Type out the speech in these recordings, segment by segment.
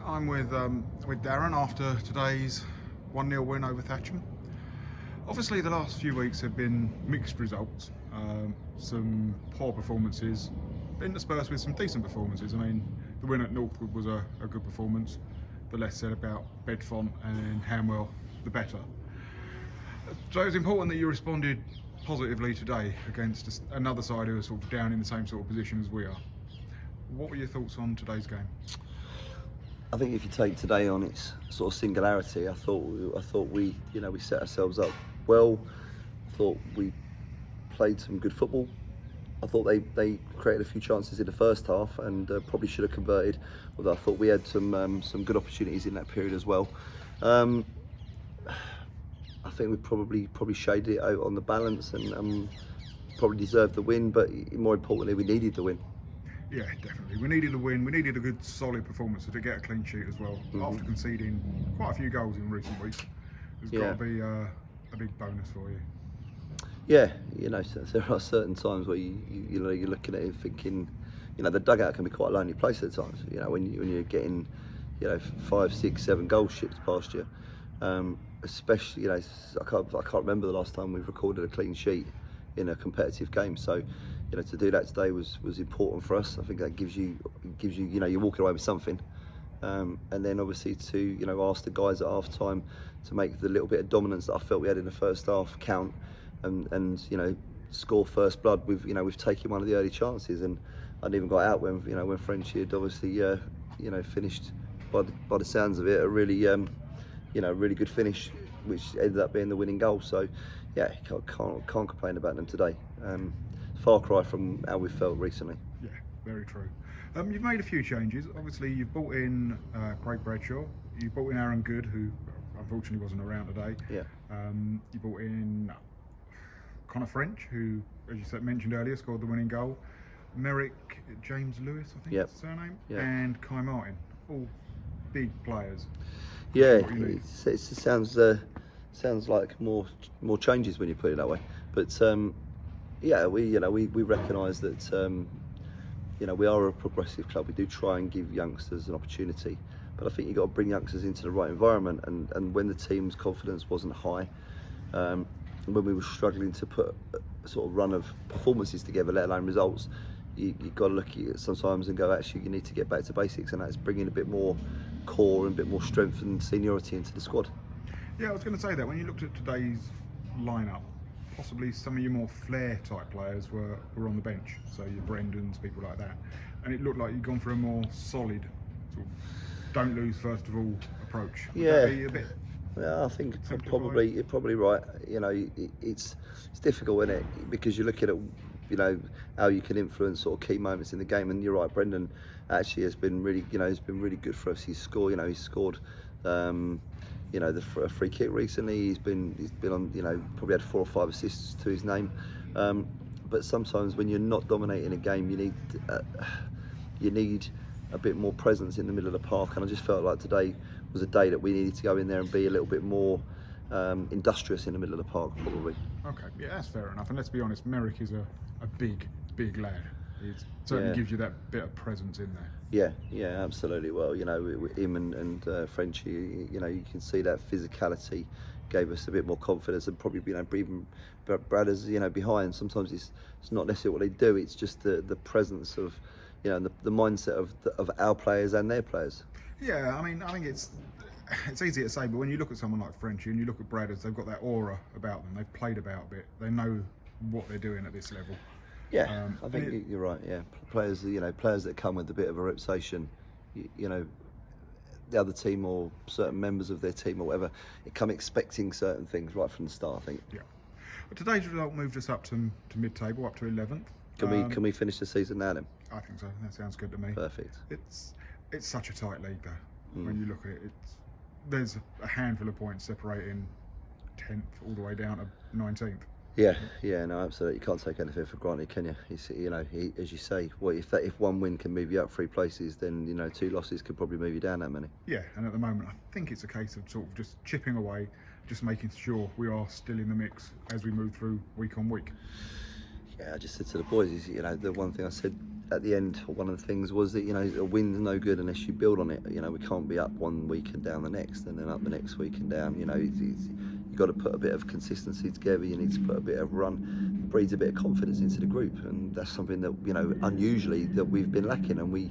I'm with Darren after today's 1-0 win over Thatcham. Obviously, the last few weeks have been mixed results. Some poor performances, interspersed with some decent performances. I mean, the win at Northwood was a good performance. The less said about Bedfont and Hamwell, the better. So it was important that you responded positively today against another side who are sort of down in the same sort of position as we are. What were your thoughts on today's game? I think if you take today on its sort of singularity, I thought we set ourselves up well. I thought we played some good football. I thought they created a few chances in the first half and probably should have converted. Although I thought we had some good opportunities in that period as well. I think we probably shaded it out on the balance and probably deserved the win. But more importantly, we needed the win. Yeah, definitely. We needed a win. We needed a good, solid performance to get a clean sheet as well. After conceding quite a few goals in recent weeks, it's got to be a big bonus for you. Yeah, so there are certain times where you're looking at it thinking, the dugout can be quite a lonely place at times. When you're getting, 5, 6, 7 goals shipped past you. Especially, I can't remember the last time we've recorded a clean sheet in a competitive game. So, to do that today was important for us. I think that gives you, you're walking away with something. And then obviously to, ask the guys at half time to make the little bit of dominance that I felt we had in the first half count and score first blood with taking one of the early chances. And I didn't even got out when Frenchie had obviously, finished by the sounds of it, a really, really good finish, which ended up being the winning goal. So, yeah, can't complain about them today. Far cry from how we felt recently. Yeah, very true. You've made a few changes. Obviously, you've brought in Craig Bradshaw. You brought in Aaron Good, who unfortunately wasn't around today. Yeah. You brought in Connor French, who, as you mentioned earlier, scored the winning goal. Merrick James Lewis, I think is his surname, and Kai Martin, all big players. Yeah, it sounds like more changes when you put it that way. But we recognise that we are a progressive club. We do try and give youngsters an opportunity, but I think you've got to bring youngsters into the right environment. And when the team's confidence wasn't high, when we were struggling to put a sort of run of performances together, let alone results, you've got to look at it sometimes and go, actually, you need to get back to basics, and that's bringing a bit more core and a bit more strength and seniority into the squad. Yeah, I was going to say that when you looked at today's lineup, possibly some of your more flair type players were on the bench, so your Brendans, people like that, and it looked like you'd gone for a more solid sort of don't lose first of all approach. Would that be a bit? Yeah, I think you're probably right. It's difficult, isn't it? Because you're looking at how you can influence sort of key moments in the game, and you're right. Brendan actually has been really really good for us. He's scored the free kick recently. He's been on probably had 4 or 5 assists to his name. But sometimes when you're not dominating a game, you need a bit more presence in the middle of the park. And I just felt like today was a day that we needed to go in there and be a little bit more industrious in the middle of the park, probably. Okay, yeah, that's fair enough. And let's be honest, Merrick is a big lad. It certainly gives you that bit of presence in there. Yeah, absolutely. Well, with him and Frenchie, you can see that physicality gave us a bit more confidence, and probably even Bradders, behind. Sometimes it's not necessarily what they do; it's just the presence of, the mindset of our players and their players. Yeah, I mean, I think it's easy to say, but when you look at someone like Frenchie and you look at Bradders, they've got that aura about them. They've played about a bit. They know what they're doing at this level. Yeah, I think you're right. Yeah, players that come with a bit of a reputation, the other team or certain members of their team or whatever, come expecting certain things right from the start, I think. Yeah. But today's result moved us up to mid-table, up to 11th. Can we finish the season now then? I think so. That sounds good to me. Perfect. It's such a tight league though. When you look at it, there's a handful of points separating 10th all the way down to 19th. Yeah, no, absolutely. You can't take anything for granted, can you? As you say, if one win can move you up 3 places, then 2 losses could probably move you down that many. Yeah, and at the moment, I think it's a case of sort of just chipping away, just making sure we are still in the mix as we move through week on week. Yeah, I just said to the boys, the one thing I said at the end, one of the things was that, a win's no good unless you build on it. We can't be up one week and down the next, and then up the next week and down. You've got to put a bit of consistency together. You need to put a bit of run. It breeds a bit of confidence into the group, and that's something that, unusually that we've been lacking. And we,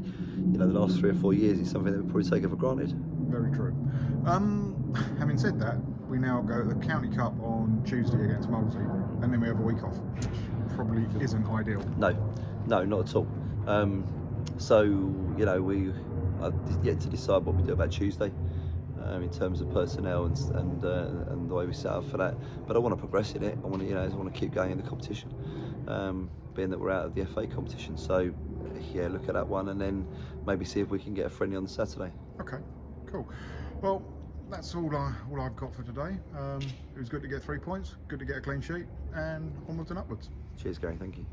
the last 3 or 4 years is something that we probably taken for granted. Very true. Having said that, we now go to the County Cup on Tuesday against Molesey, and then we have a week off, which probably isn't ideal. No, not at all. I've yet to decide what we do about Tuesday in terms of personnel and the way we set up for that. But I want to progress in it. I want to keep going in the competition, being that we're out of the FA competition. So yeah, look at that one, and then maybe see if we can get a friendly on Saturday. Okay, cool. Well, that's all I've got for today. It was good to get 3 points, good to get a clean sheet, and onwards and upwards. Cheers, Gary. Thank you.